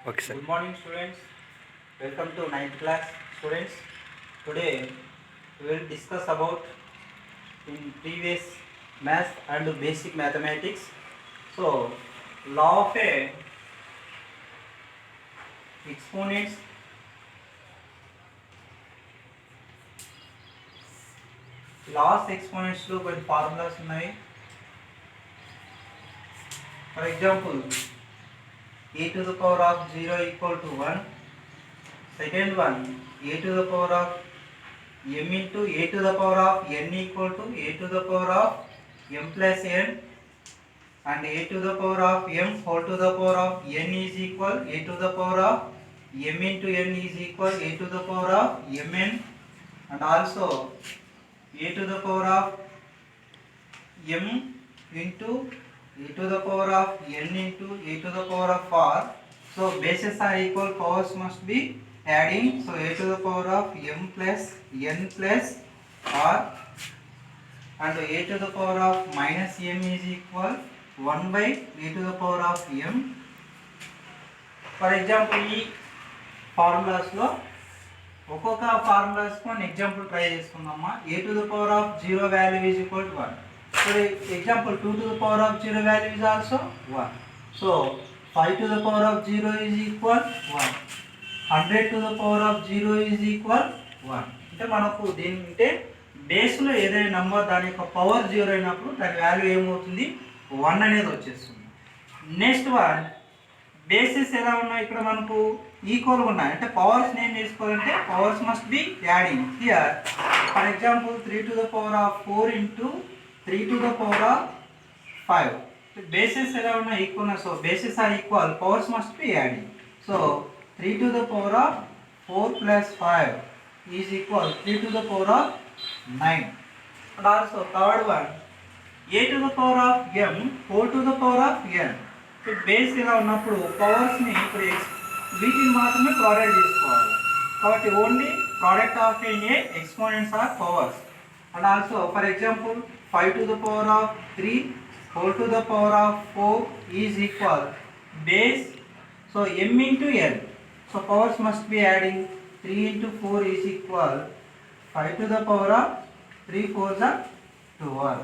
Okay, sir. Good morning, students. Welcome to ninth class, students. Today we will discuss about in previous math and basic mathematics. So, law of a exponents. Laws exponents లో కొన్ని formulas ఉన్నాయి. For example, a to the power of 0 equal to 1. Second one, a to the power of m into a to the power of n equal to a to the power of m plus n, and a to the power of m whole to the power of n is equal a to the power of m into n is equal a to the power of mn, and also a to the power of m into a to the power of n into a to the power of r. So bases are equal, powers must be adding. So a to the power of m plus n plus r, and a to the power of minus m is equal 1 by a to the power of m. For example, ఈ ఫార్ములాస్లో ఒక్కొక్క ఫార్ములాస్కి మనం example try చేసుకుందామా. a to the power of 0 value is equal to 1. For example, 2 to the power of 0 value is also 1. So 5 to the power of 0 is equal 1. 100 to the power of 0 is equal 1. అంటే మనకు దీని అంటే బేస్లో ఏదైనా number దాని యొక్క power 0 అయినప్పుడు దాని వాల్యూ ఏమవుతుంది, 1 అనేది వచ్చేస్తుంది. నెక్స్ట్ వన్, బేసిస్ ఎలా ఉన్నాయి ఇక్కడ మనకు ఈక్వల్గా ఉన్నాయి. అంటే పవర్స్ ఏం చేసుకోవాలంటే powers must be adding here. For example 3 to the power of 4 into 3 to the power of 5. Basis ఎలా ఉన్నాయి, ఈక్వల్ ఉన్నాయి. So basis are equal, powers must be adding. So 3 to the power of 4 plus 5 is equal 3 to the power of 9. And also third one, a to the power of m whole to the power of n. Base ఇలా ఉన్నప్పుడు పవర్స్ని ఇప్పుడు వీటిని మాత్రమే product చేసుకోవాలి. కాబట్టి only product of a exponents or powers. And also for example 5 to the power of 3 whole to the power of 4 is equal base. So m into n. So powers must be adding. 3 into 4 is equal 5 to the power of 3 4s are 12.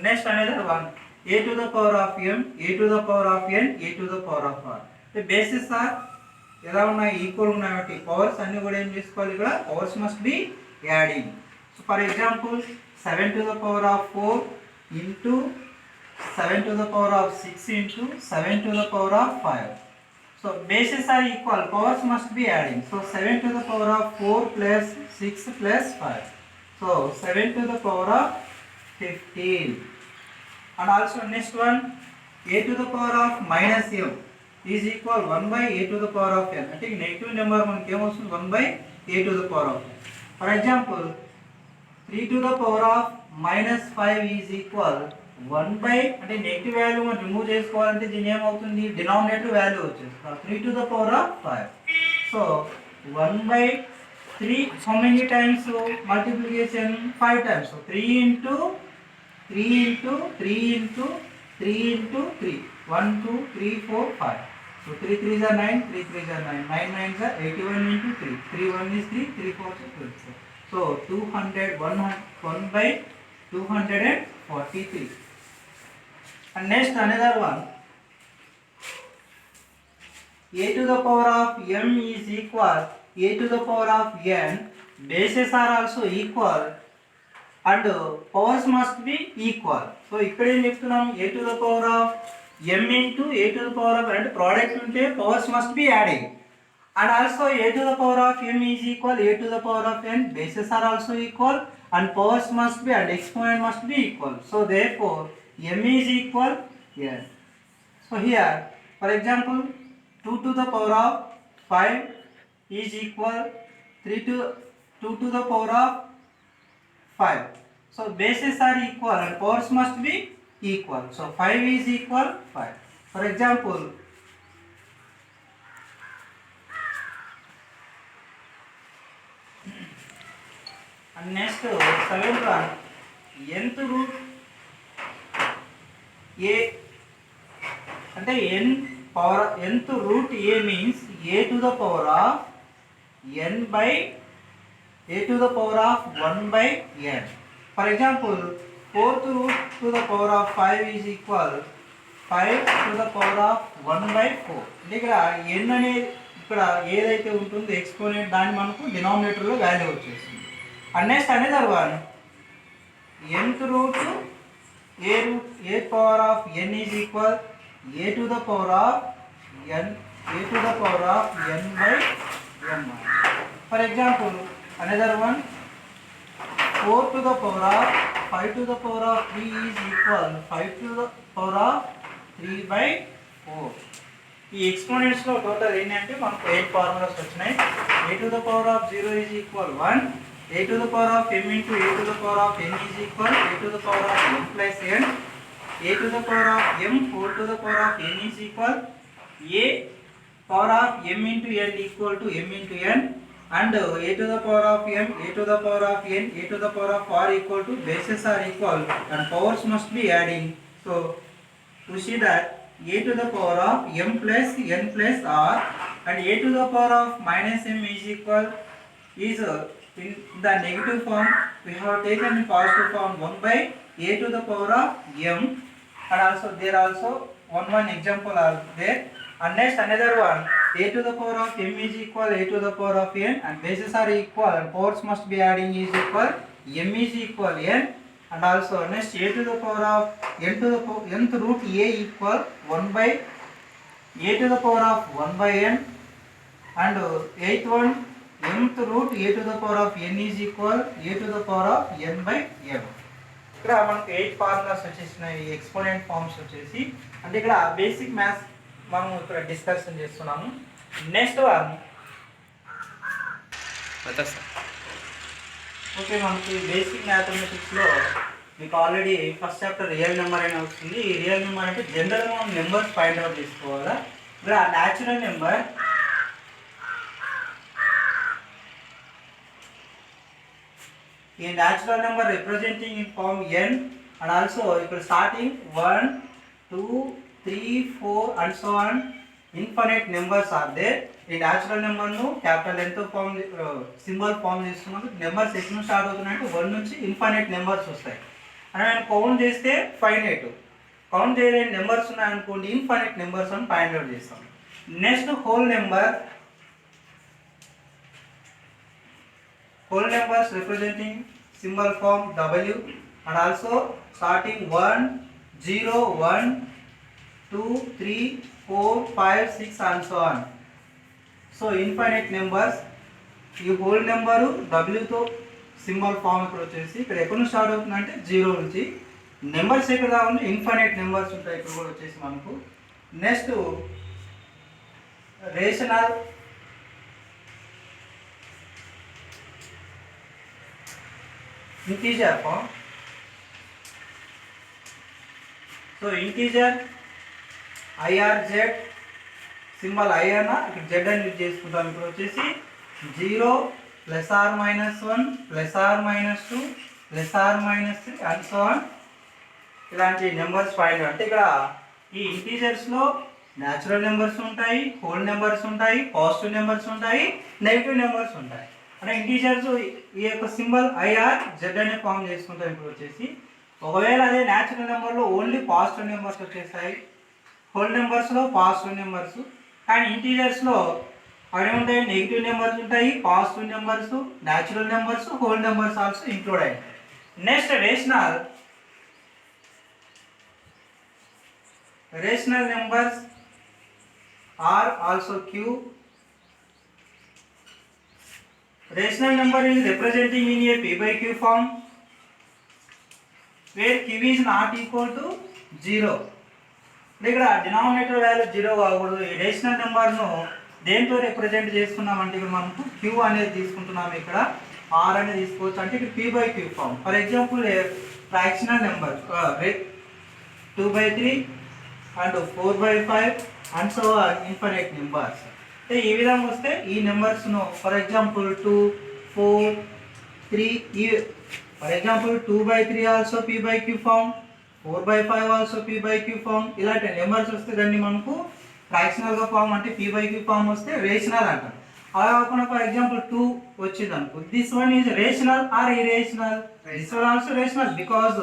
Next another one, a to the power of m, a to the power of n, a to the power of r. The bases are ఎలా ఉన్నాయి, equal ఉన్నాయి. కాబట్టి powers అన్ని కూడా ఏం చేసుకోవాలి, ఇక్కడ powers must be adding. So for example 7 to the power of 4 into 7 to the power of 6 into 7 to the power of 5. So bases are equal, powers must be adding. So 7 to the power of 4 plus 6 plus 5. So 7 to the power of 15. And also next one, a to the power of minus m is equal 1 by a to the power of n. అంటే negative number మనకి ఏమొస్తుంది, 1 by a to the power of n. For example, 3 to the power of minus 5 is equal 1 by, అంటే negative value మనం remove చేసుకోవాలంటే దీని ఏమవుతుంది, denominator value వచ్చేస్తుంది 3 to the power of 5. So 1 by 3, how many times multiplication, 5 times. So 3 into 3 into 3 into 3 into 3, 1 2 3 4 5. So 3 3s are 9, 3 3s are 9, 9 9s are 81 into 3, 3 1 is 3, 3 4 is 24. So 200, 1 by 243. And next another one, a to the power of m is equal a to the power of n. Bases are also equal and powers must be equal. So ఇక్కడ ఏం చెప్తున్నాం, a to the power of m into a to the power of, అంటే product ఉంటే powers must be adding. And also a to the power of m is equal a to the power of n. Bases are also equal and powers must be, and exponent must be equal. So therefore m is equal n. So here for example 2 to the power of 5 is equal 2 to the power of 5. So bases are equal and powers must be equal. So 5 is equal 5. For example, and next 7th one, nth root a అంటే n power nth root a means a to the power of n by a to the power of 1 by n. For example, fourth root to the power of 5 is equal 5 to the power of 1 by 4. ఇక్కడ n అనే ఇక్కడ ఏదైతే ఉంటుందో exponent దాన్ని మనకు డినామినేటర్లో value వచ్చేస్తుంది. And next another one nth root a power of n is equal a to the power of n by m. For example, another one 4 to the power of 5 to the power of 3 is equal 5 to the power of 3 by 4. ఈ exponents లో total ఏంటంటే మనకు 8 formulas వచ్చినాయి. a to the power of 0 is equal 1, a to the power of m into a to the power of n is equal a to the power of m plus n, a to the power of m whole to the power of n is equal a power of m into n equal to m into n, and a to the power of m, a to the power of n, a to the power of r equal to bases are equal and powers must be adding. So we see that a to the power of m plus n plus r and a to the power of minus m is equal is in the negative form. We have taken in positive form 1 by a to the power of m, and also there also one example are there. And next another one, a to the power of m is equal a to the power of n and bases are equal and powers must be adding is equal m is equal n, and also next a to the power of n to the nth root a equal 1 by a to the power of 1 by n, and eighth one mth root a to the power of n is equal a to the power of n by m. ఇక్కడ మనకు 8 formulas వచ్చేసినాయి exponent forms వచ్చేసి. అంటే ఇక్కడ basic maths మనం ఇక్కడ discussion చేస్తున్నాము. Next one okay, మనకి బేసిక్ మ్యాథమెటిక్స్లో మీకు already first chapter real number అని వస్తుంది. ఈ రియల్ నెంబర్ అంటే జనరల్గా మనం నెంబర్స్ ఫైండ్ అవుట్ చేసుకోవాలా. ఇక్కడ natural number a natural number representing in form n, and also ఇక్కడ starting 1 2 3 4 and so on infinite numbers are there. ఈ natural number ను క్యాపిటల్ n తో ఫామ్ సింబల్ ఫామ్ చేస్తున్నాము. నెంబర్స్ ఎక్కడ నుంచి స్టార్ట్ అవుతున్నాయంటే 1 నుంచి ఇన్ఫైనైట్ నెంబర్స్ వస్తాయి. అని మనం కౌంట్ చేస్తే ఫైనైట్, కౌంట్ చేయలేని నెంబర్స్ ఉన్నాయనుకోండి ఇన్ఫైనైట్ నెంబర్స్ అని ఫైండ్ అవుట్ చేస్తాం. Next whole numbers representing symbol form W, and also starting 1 0 1 2 3 4 5 6 and so on. So infinite numbers. ఈ హోల్ నెంబరు W తో సింబల్ ఫామ్ ఇక్కడ వచ్చేసి ఇక్కడ ఎక్కడ నుంచి స్టార్ట్ అవుతుందంటే 0 నుంచి. నెంబర్స్ ఎక్కడ రావాలి ఇన్ఫైనైట్ నెంబర్స్ ఉంటాయి ఇక్కడ కూడా వచ్చేసి మనకు. Next rational integer form. So integer I or z symbol I అన్న ఇక్కడ z అని యూజ్ చేసుకుంటాం. ఇప్పుడు వచ్చేసి 0 plus or minus 1 plus or minus 2 plus or minus 3 and so on. ఇలాంటి నెంబర్స్ ఫైండ్ అంటే ఇక్కడ ఈ ఇంటీజర్స్లో న్యాచురల్ నెంబర్స్ ఉంటాయి, హోల్ నెంబర్స్ ఉంటాయి, పాజిటివ్ నెంబర్స్ ఉంటాయి, నెగిటివ్ నెంబర్స్ ఉంటాయి. అంటే ఇంటీజర్స్ ఈ యొక్క సింబల్ ఐఆర్ జెడ్ అనే ఫామ్ చేసుకుంటాం. ఇప్పుడు వచ్చేసి ఒకవేళ అదే న్యాచురల్ నెంబర్లో ఓన్లీ పాజిటివ్ నెంబర్స్ వచ్చేస్తాయి, హోల్ నెంబర్స్లో పాజిటివ్ నెంబర్స్. కానీ ఇంటీజర్స్లో అవి ఉంటాయి నెగిటివ్ నెంబర్స్ ఉంటాయి, positive numbers, natural numbers, whole numbers also include అయ్యాయి. Next rational numbers are also Q. Rational number is representing in a p by q form where q is not equal to 0. ఇక్కడ denominator value 0 కాకూడదు. ఈ rational నెంబర్ను దేంతో represent చేసుకున్నామంటే ఇక్కడ మనకు q అనేది తీసుకుంటున్నాము, ఇక్కడ r అనేది తీసుకోవచ్చు. అంటే ఇక్కడ p by q form. For example fractional number 2/3 and 4/5 and so infinite numbers. ఈ విధంగా వస్తే ఈ నెంబర్స్ను ఫర్ ఎగ్జాంపుల్ 2 4 3 ఈ for example 2/3 also p by q form, 4/5 also p by q form. ఇలాంటి నెంబర్స్ వస్తే దాన్ని మనకు ఫ్రాక్షనల్గా ఫామ్ అంటే పీ బై క్యూ ఫామ్ వస్తే రేషనల్ అంటారు. అలా కాకుండా ఫర్ ఎగ్జాంపుల్ 2 వచ్చింది అనుకో, this one is rational or irrational, this one also rational because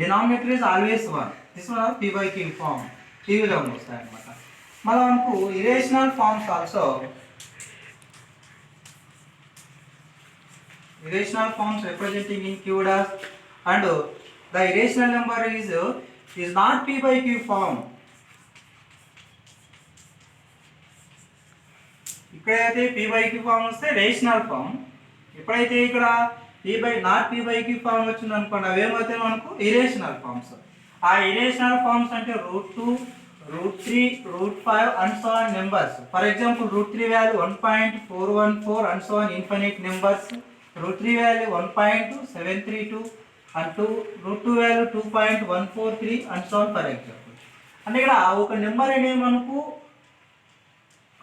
denominator is always 1, this one or p by q form, ఈ విధంగా వస్తాయి అనమాట. మళ్ళీ మనకు irrational forms also, irrational forms representing in q dash and the irrational number is not p by q form. ఇక్కడైతే p by q form వస్తే rational form, ఎప్పుడైతే ఇక్కడ p by not p by q form వచ్చింది అనుకోండి అవేమవుతాయి మనకు irrational forms. ఆ irrational forms అంటే √2, √3, √5 and so on numbers. For example √3 value 1.414 and so on infinite numbers, √3 value 1.732 and √2 value 2.143 and so on for example. అంటే ఇక్కడ ఒక number అనేది మనకు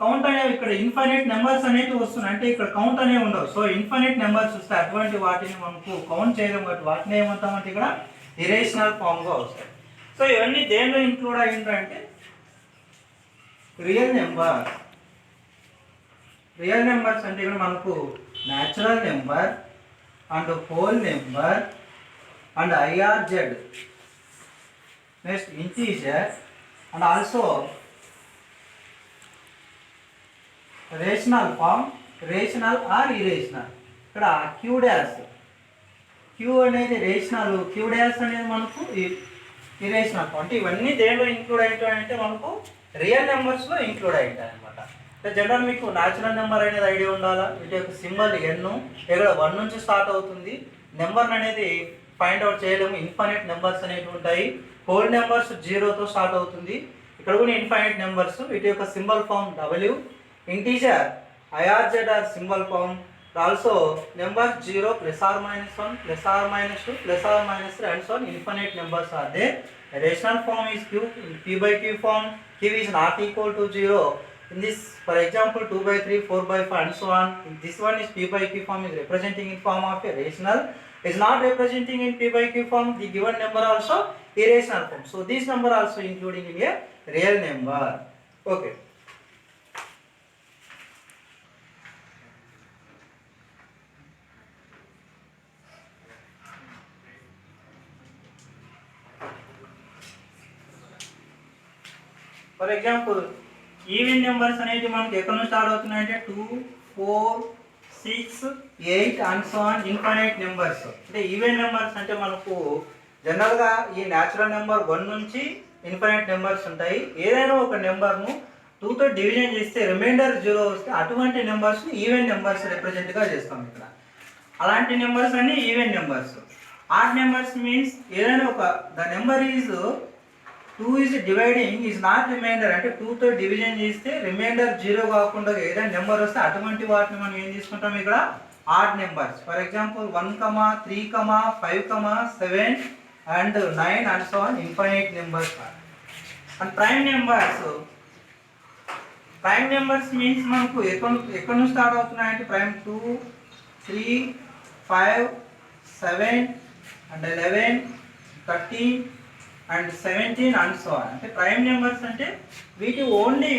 కౌంట్ అనేవి ఇక్కడ ఇన్ఫినిట్ నెంబర్స్ అనేవి వస్తున్నాయి, అంటే ఇక్కడ కౌంట్ అనేవి ఉండవు. సో ఇన్ఫినిట్ నెంబర్స్ వస్తే అటువంటి వాటిని మనకు కౌంట్ చేయడం బట్టి వాటిని ఏమంటామంటే ఇక్కడ ఇరేషనల్ ఫామ్గా వస్తాయి. సో ఇవన్నీ దేనిలో ఇంక్లూడ్ అయ్యిందంటే రియల్ నెంబర్. రియల్ నెంబర్స్ అంటే ఇక్కడ మనకు natural number and whole number and IRZ, next integer and also rational form, rational or irrational. ఇక్కడ క్యూ డాష్, క్యూ అనేది రేషనల్, క్యూ డాష్ అనేది మనకు ఇరేషనల్ ఫామ్. అంటే ఇవన్నీ దేనిలో ఇంక్లూడ్ అవుతాయంటే మనకు రియల్ నెంబర్స్లో ఇంక్లూడ్ అవుతాయి అనమాట. జనరల్ మీకు న్యాచురల్ నెంబర్ అనేది ఐడియా ఉండాలా, వీటి యొక్క సింబల్ ఎన్, ఇక్కడ 1 నుంచి స్టార్ట్ అవుతుంది. నెంబర్ అనేది ఫైండ్ అవుట్ చేయలేము, ఇన్ఫినిట్ నెంబర్స్ అనేవి ఉంటాయి. హోల్ నెంబర్స్ 0తో స్టార్ట్ అవుతుంది, ఇక్కడ కూడా ఇన్ఫినిట్ నెంబర్స్, వీటి యొక్క symbol form W. Integer IRZ or symbol form, also number 0 +or-1 +or-2 +or-3 and so on infinite numbers are there. The rational form is q, p by q form, q is not equal to 0. In this, for example, 2/3, 4/5 and so on. This one is p by q form is representing in form of a rational, is not representing in p by q form. The given number also irrational form. So this number also including in a real number. Okay. For example, even numbers అనేది మనకి ఎక్కడ నుంచి start అవుతున్నాయంటే 2, 4, 6, 8 and so on infinite numbers. అంటే even numbers అంటే మనకు జనరల్గా ఈ న్యాచురల్ నెంబర్ 1 నుంచి ఇన్ఫినిట్ నెంబర్స్ ఉంటాయి. ఏదైనా ఒక నెంబర్ను 2తో డివిజన్ చేస్తే రిమైండర్ 0 వస్తే అటువంటి నెంబర్స్ని ఈవెన్ నెంబర్స్ రిప్రజెంట్గా చేస్తాం ఇక్కడ. అలాంటి నెంబర్స్ అన్ని even numbers. Odd numbers means ఏదైనా ఒక the number is 2 is dividing is not remainder, అంటే 2తో డివిజన్ చేస్తే రిమైండర్ 0 కాకుండా ఏదైనా నెంబర్ వస్తే అటువంటి వాటిని మనం ఏం తీసుకుంటాం ఇక్కడ odd numbers. For example 1, 3, 5, 7 and 9 and so on infinite numbers. And prime numbers means మనకు ఎక్కడ నుంచి start అవుతున్నాయంటే prime 2, 3, 5, 7 and 11, 13 and 17 and so on. అంటే ప్రైమ్ నెంబర్స్ అంటే వీటి ఓన్లీ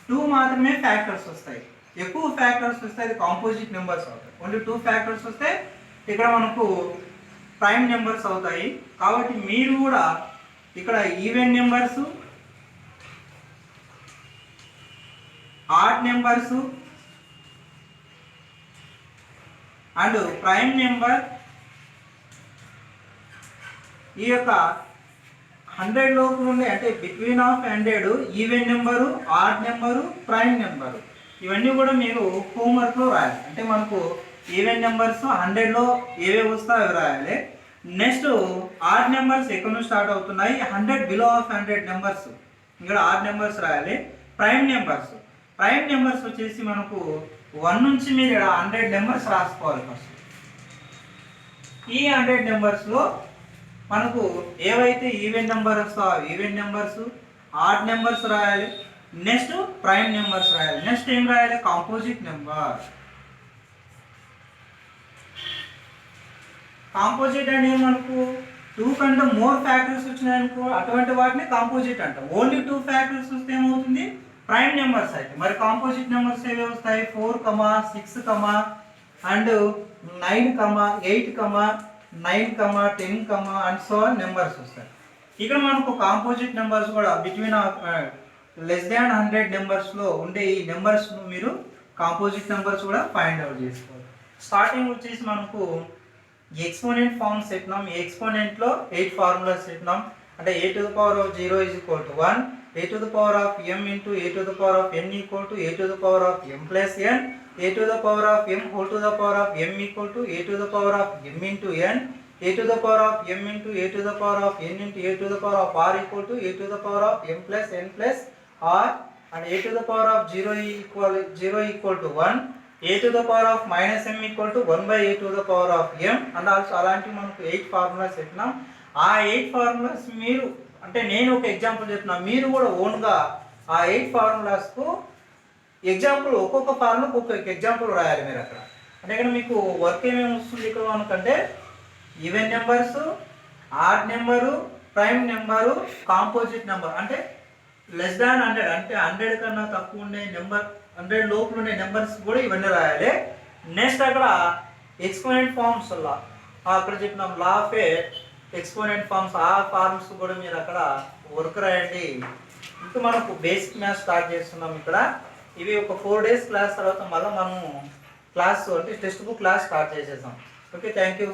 2 మాత్రమే ఫ్యాక్టర్స్ వస్తాయి. ఎక్కువ ఫ్యాక్టర్స్ వస్తే అది కాంపోజిట్ నెంబర్స్ అవుతాయి. ఓన్లీ 2 ఫ్యాక్టర్స్ వస్తే ఇక్కడ మనకు ప్రైమ్ నెంబర్స్ అవుతాయి. కాబట్టి మీరు కూడా ఇక్కడ even numbers, odd numbers and prime number ఈ యొక్క 100 లోపు ఉండే అంటే between of 100 even number, add number, prime number ఇవన్నీ కూడా మీరు హోంవర్క్లో రాయాలి. అంటే మనకు ఈవెన్ నెంబర్స్ 100లో ఏవేవి వస్తాయో అవి రాయాలి. నెక్స్ట్ ఆడ్ నెంబర్స్ ఎక్కడ నుంచి స్టార్ట్ అవుతున్నాయి, 100 బిలో ఆఫ్ 100 నెంబర్స్ ఇక్కడ ఆడ్ నెంబర్స్ రాయాలి. ప్రైమ్ నెంబర్స్ వచ్చేసి మనకు 1 నుంచి మీరు ఇక్కడ 100 నెంబర్స్ రాసుకోవాలి ఫస్ట్. ఈ 100 నెంబర్స్లో మనకు ఏవైతే ఈవెన్ నెంబర్ వస్తాయో ఈవెన్ నెంబర్స్, ఆడ్ నెంబర్స్ రాయాలి. నెక్స్ట్ ప్రైమ్ నెంబర్స్ రాయాలి. నెక్స్ట్ ఏం రాయాలి, కాంపోజిట్ నెంబర్. కాంపోజిట్ అనేది మనకు 2 కంటే మోర్ ఫ్యాక్టర్స్ వచ్చినాయనుకో అటువంటి వాటిని కాంపోజిట్ అంటాం. ఓన్లీ 2 ఫ్యాక్టర్స్ వస్తే ఏమవుతుంది, ప్రైమ్ నెంబర్స్ అయితే. మరి కాంపోజిట్ నెంబర్స్ ఏవి వస్తాయి, 4, 6, and 9, 8, 9, 10, and so on numbers వస్తాయి. ఇక్కడ మనకు కాంపోజిట్ నెంబర్స్ కూడా బిట్వీన్ లెస్ దాన్ 100 నెంబర్స్లో ఉండే ఈ నెంబర్స్ను మీరు కాంపోజిట్ నెంబర్స్ కూడా ఫైండ్ అవుట్ చేసుకోవాలి. స్టార్టింగ్ వచ్చేసి మనకు ఎక్స్పోనెంట్ ఫార్మ్స్ చెప్పినాం. ఈ ఎక్స్పోనెంట్లో 8 ఫార్ములాస్ చెప్పినాం. అంటే a to the power of 0 is equal to 1, a to the power of m into a to the power of n equal to a to the power of m plus n, a to the power of m whole to the power of m equal to a to the power of m into n, a to the power of m into a to the power of n into a to the power of r equal to a to the power of m plus n plus r, and a to the power of 0 equal to 1, a to the power of minus m equal to 1 by a to the power of m, and also అలాంటి మనకు 8 formulas చెప్పినాం. ఆ 8 formulas మీరు అంటే నేను ఒక example చెప్పినా, మీరు కూడా ఓన్గా ఆ 8 ఫార్ములాస్కు ఎగ్జాంపుల్ ఒక్కొక్క ఫార్ములాకు ఒక్కొక్క ఎగ్జాంపుల్ రాయాలి మీరు అక్కడ. అంటే ఇక్కడ మీకు వర్క్ ఏమేమి వస్తుంది ఇక్కడ మనకంటే even numbers, add number, prime number, composite number. అంటే లెస్ దాన్ 100 అంటే 100 కన్నా తక్కువ ఉండే నెంబర్, 100 లోపల ఉండే నెంబర్స్ కూడా ఇవన్నీ రాయాలి. నెక్స్ట్ అక్కడ ఎక్స్పోనెంట్ ఫార్మ్స్ అక్కడ చెప్పిన లా ఆఫ్ ఎక్స్పోనెంట్ ఫార్మ్స్, ఆ ఫార్మ్స్ కూడా మీరు అక్కడ వర్క్ రాయండి. ఇంకా మనకు బేసిక్ మ్యాథ్స్ స్టార్ట్ చేస్తున్నాం ఇక్కడ. ఇవి ఒక 4 days క్లాస్ తర్వాత మళ్ళీ మనము క్లాస్ అంటే టెక్స్ట్ బుక్ క్లాస్ స్టార్ట్ చేసేసాం. Okay, thank you.